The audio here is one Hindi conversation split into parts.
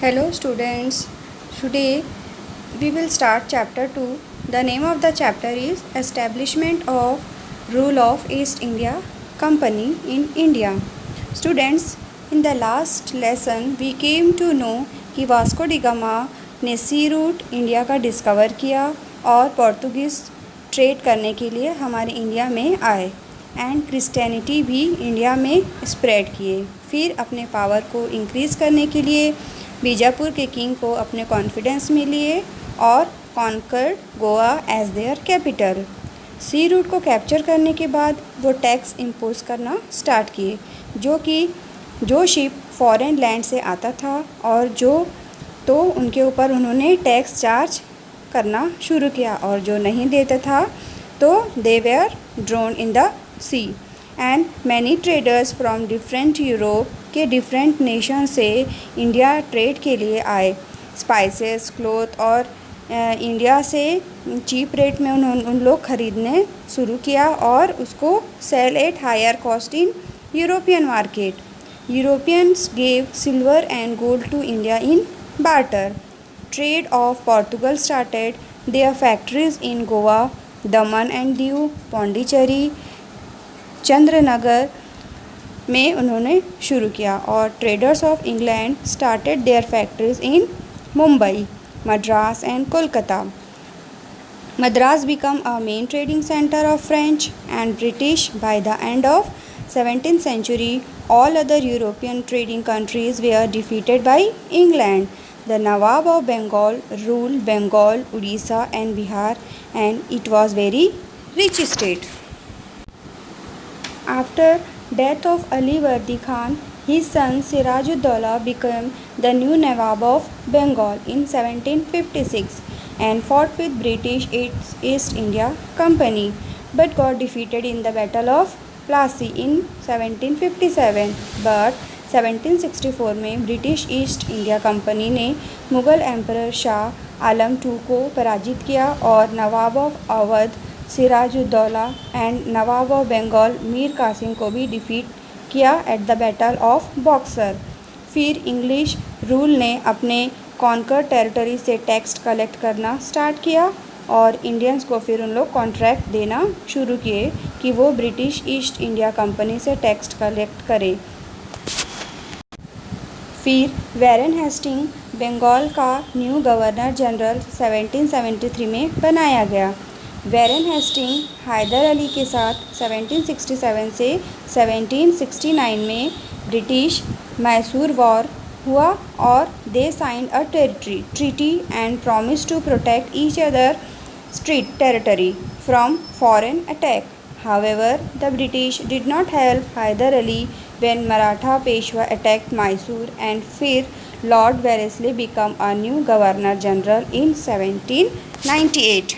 Hello students, today we will start chapter 2. The name of the chapter is Establishment of Rule of East India Company in India. Students, in the last lesson we came to know कि वास्को डी गामा ने सी रूट इंडिया का डिस्कवर किया और पोर्तुगीज़ ट्रेड करने के लिए हमारे इंडिया में आए एंड क्रिश्चियनिटी भी इंडिया में स्प्रेड किए। फिर अपने पावर को इंक्रीज़ करने के लिए बीजापुर के किंग को अपने कॉन्फिडेंस में लिए और conquered Goa as their capital. Sea route को कैप्चर करने के बाद वो टैक्स इम्पोज करना स्टार्ट किए, जो शिप फॉरेन लैंड से आता था और तो उनके ऊपर उन्होंने टैक्स चार्ज करना शुरू किया और जो नहीं देता था तो they were drawn in the sea and many traders from different Europe के डिफरेंट नेशन से इंडिया ट्रेड के लिए आए। स्पाइसेस, क्लोथ और इंडिया से चीप रेट में उन लोग ख़रीदने शुरू किया और उसको sell at higher cost in European market. Europeans gave silver and gold to India in barter. Trade of Portugal started their factories in Goa, Daman and Diu, Pondicherry, Chandranagar में उन्होंने शुरू किया और traders of England started their factories in Mumbai, Madras and Kolkata. Madras became a main trading center of French and British by the end of 17th century. All other European trading countries were defeated by England. The Nawab of Bengal ruled Bengal, Odisha and Bihar, and it was very rich state. After death of Ali Vardi Khan, his son Sirajuddaulah became the new Nawab of Bengal in 1756 and fought with British East India Company, but got defeated in the Battle of Plassey in 1757. But 1764 में ब्रिटिश ईस्ट इंडिया कंपनी ने मुग़ल एम्परर शाह आलम II को पराजित किया और Nawab of Awadh Sirajuddaula and Nawab of Bengal Mir Qasim को भी डिफीट किया at the battle of Buxar. फिर इंग्लिश रूल ने अपने कॉन्कर टेरिटरी से टैक्स कलेक्ट करना स्टार्ट किया और इंडियंस को फिर उन लोग कॉन्ट्रैक्ट देना शुरू किए कि वो ब्रिटिश ईस्ट इंडिया कंपनी से टैक्स कलेक्ट करे। फिर वैरन हेस्टिंग बंगाल का न्यू गवर्नर जनरल 1773 में बनाया गया। वैरन हेस्टिंग हैदर अली के साथ 1767 से 1769 में ब्रिटिश मैसूर वॉर हुआ और they signed a treaty and promise to protect each other street territory from foreign attack. However, the British did not help Hyder Ali when Maratha Peshwa attacked Mysore, and फिर Lord Wellesley became a new Governor General in 1798.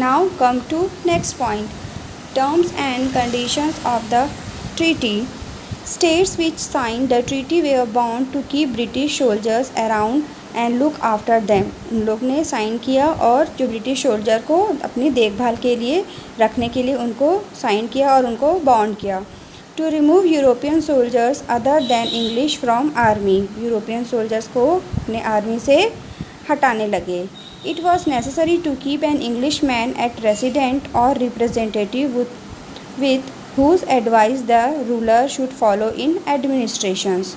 Now come to next point. Terms and conditions of the treaty. States which signed the treaty were bound to keep British soldiers around and look after them. उन लोग ने साइन किया और जो ब्रिटिश सोल्जर को अपनी देखभाल के लिए रखने के लिए उनको साइन किया और उनको बॉन्ड किया। To remove European soldiers other than English from army. European soldiers को अपने आर्मी से हटाने लगे। It was necessary to keep an Englishman at resident or representative with whose advice the ruler should follow in administrations.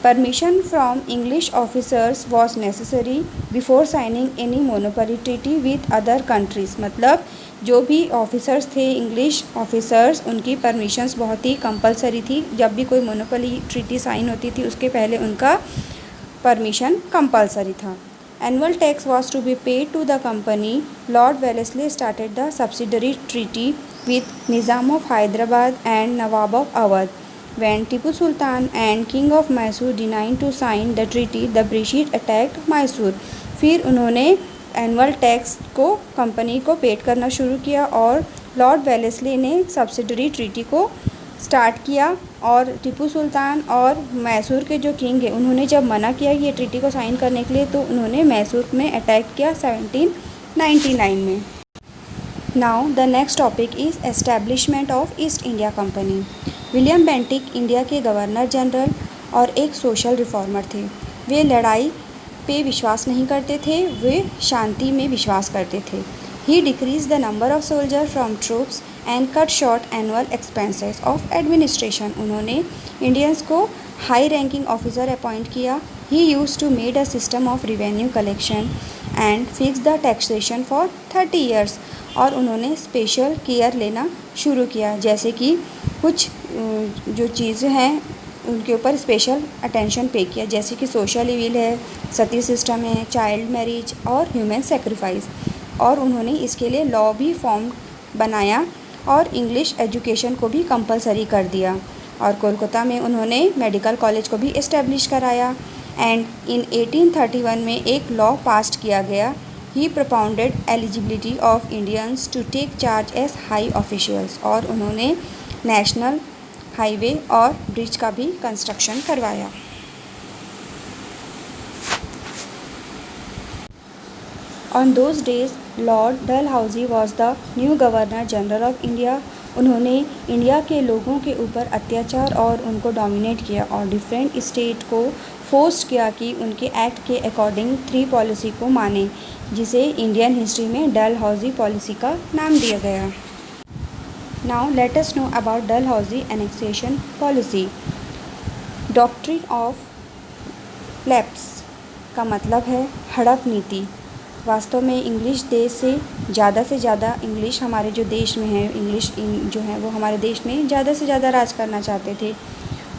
Permission from English officers was necessary before signing any monopoly treaty with other countries. मतलब जो भी ऑफिसर्स थे इंग्लिश ऑफिसर्स उनकी परमिशंस बहुत ही कंपलसरी थी। जब भी कोई मोनोपोली ट्रीटी साइन होती थी उसके पहले उनका परमिशन कंपलसरी था। Annual tax was to be paid to the company. Lord Wellesley started the subsidiary treaty with Nizam of Hyderabad and Nawab of Awadh. When Tipu Sultan and King of Mysore denied to sign the treaty, the British attacked Mysore. फिर उन्होंने एनुअल टैक्स को कंपनी को पेड करना शुरू किया और लॉर्ड वेलेस्ली ने सब्सिडरी ट्रीटी को स्टार्ट किया। और टीपू सुल्तान और मैसूर के जो किंग है उन्होंने जब मना किया ये ट्रीटी को साइन करने के लिए, तो उन्होंने मैसूर में अटैक किया 1799 में। Now the next topic is establishment of east India company. William Bentinck India के गवर्नर जनरल और एक सोशल रिफॉर्मर थे। वे लड़ाई पे विश्वास नहीं करते थे, वे शांति में विश्वास करते थे। He decrease the number of soldier from troops and cut short annual expenses of administration. उन्होंने इंडियंस को हाई रैंकिंग ऑफिसर अपॉइंट किया। He use to made a system of revenue collection and fix the taxation for 30 years. और उन्होंने स्पेशल केयर लेना शुरू किया, जैसे कि कुछ जो चीज़ें हैं उनके ऊपर स्पेशल अटेंशन पे किया, जैसे कि सोशल इविल है, सती सिस्टम है, चाइल्ड मैरिज और ह्यूमन सेक्रीफाइस। और उन्होंने इसके लिए लॉ भी फॉर्म बनाया और इंग्लिश एजुकेशन को भी कंपलसरी कर दिया। और कोलकाता में उन्होंने मेडिकल कॉलेज को भी इस्टेब्लिश कराया। एंड इन 1831 में एक लॉ पास किया गया। He propounded eligibility of Indians to take charge as high officials. और उन्होंने नेशनल हाईवे और ब्रिज का भी कंस्ट्रक्शन करवाया। On those days Lord Dalhousie was the new governor general of India. उन्होंने इंडिया के लोगों के ऊपर अत्याचार और उनको डोमिनेट किया और डिफरेंट स्टेट को फोर्स किया कि उनके एक्ट के अकॉर्डिंग 3 पॉलिसी को माने, जिसे इंडियन हिस्ट्री में डलहौजी पॉलिसी का नाम दिया गया। Now let us know about Dalhousie annexation policy. Doctrine of lapse का मतलब है हड़प नीति। वास्तव में इंग्लिश देश से ज़्यादा इंग्लिश हमारे जो देश में है, इंग्लिश जो है वो हमारे देश में ज़्यादा से ज़्यादा राज करना चाहते थे।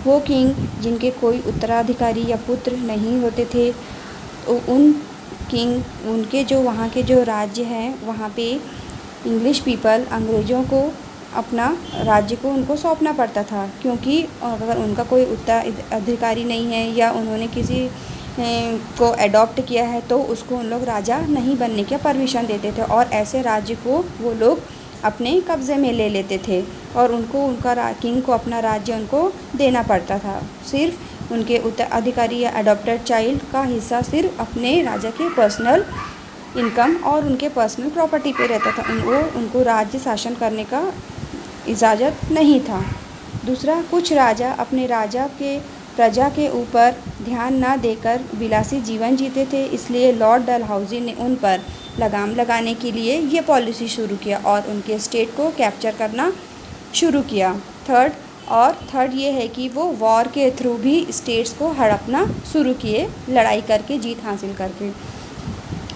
वो किंग जिनके कोई उत्तराधिकारी या पुत्र नहीं होते थे, तो उन किंग उनके जो वहाँ के जो राज्य हैं वहाँ पे इंग्लिश पीपल अंग्रेज़ों को अपना राज्य को उनको सौंपना पड़ता था, क्योंकि अगर उनका कोई उत्तराधिकारी नहीं है या उन्होंने किसी को अडॉप्ट किया है तो उसको उन लोग राजा नहीं बनने की परमिशन देते थे और ऐसे राज्य को वो लोग अपने कब्ज़े में ले लेते थे और उनको उनका किंग को अपना राज्य उनको देना पड़ता था। सिर्फ उनके उत्तराधिकारी या अडॉप्टेड चाइल्ड का हिस्सा सिर्फ अपने राजा के पर्सनल इनकम और उनके पर्सनल प्रॉपर्टी पे रहता था। उनको राज्य शासन करने का इजाज़त नहीं था। दूसरा, कुछ राजा अपने राजा के प्रजा के ऊपर ध्यान न देकर विलासी जीवन जीते थे, इसलिए लॉर्ड डलहौजी ने उन पर लगाम लगाने के लिए ये पॉलिसी शुरू किया और उनके स्टेट को कैप्चर करना शुरू किया। थर्ड ये है कि वो वॉर के थ्रू भी स्टेट्स को हड़पना शुरू किए, लड़ाई करके जीत हासिल करके।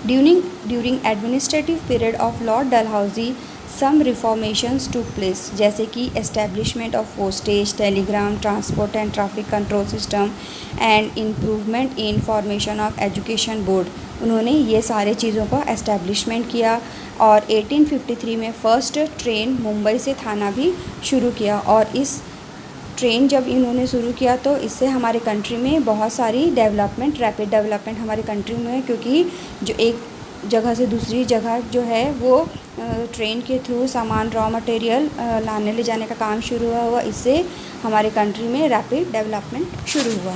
During administrative period of Lord Dalhousie some reformations took place, जैसे कि establishment of postage, telegram, transport and traffic control system and improvement in formation of education board. उन्होंने ये सारे चीज़ों को एस्टेब्लिशमेंट किया और 1853 में फ़र्स्ट ट्रेन मुंबई से थाना भी शुरू किया। और इस ट्रेन जब इन्होंने शुरू किया तो इससे हमारे कंट्री में बहुत सारी रैपिड डेवलपमेंट हमारे कंट्री में है, क्योंकि जो एक जगह से दूसरी जगह जो है वो ट्रेन के थ्रू सामान रॉ मटेरियल लाने ले जाने का काम शुरू हुआ। इससे हमारे कंट्री में रैपिड डेवलपमेंट शुरू हुआ।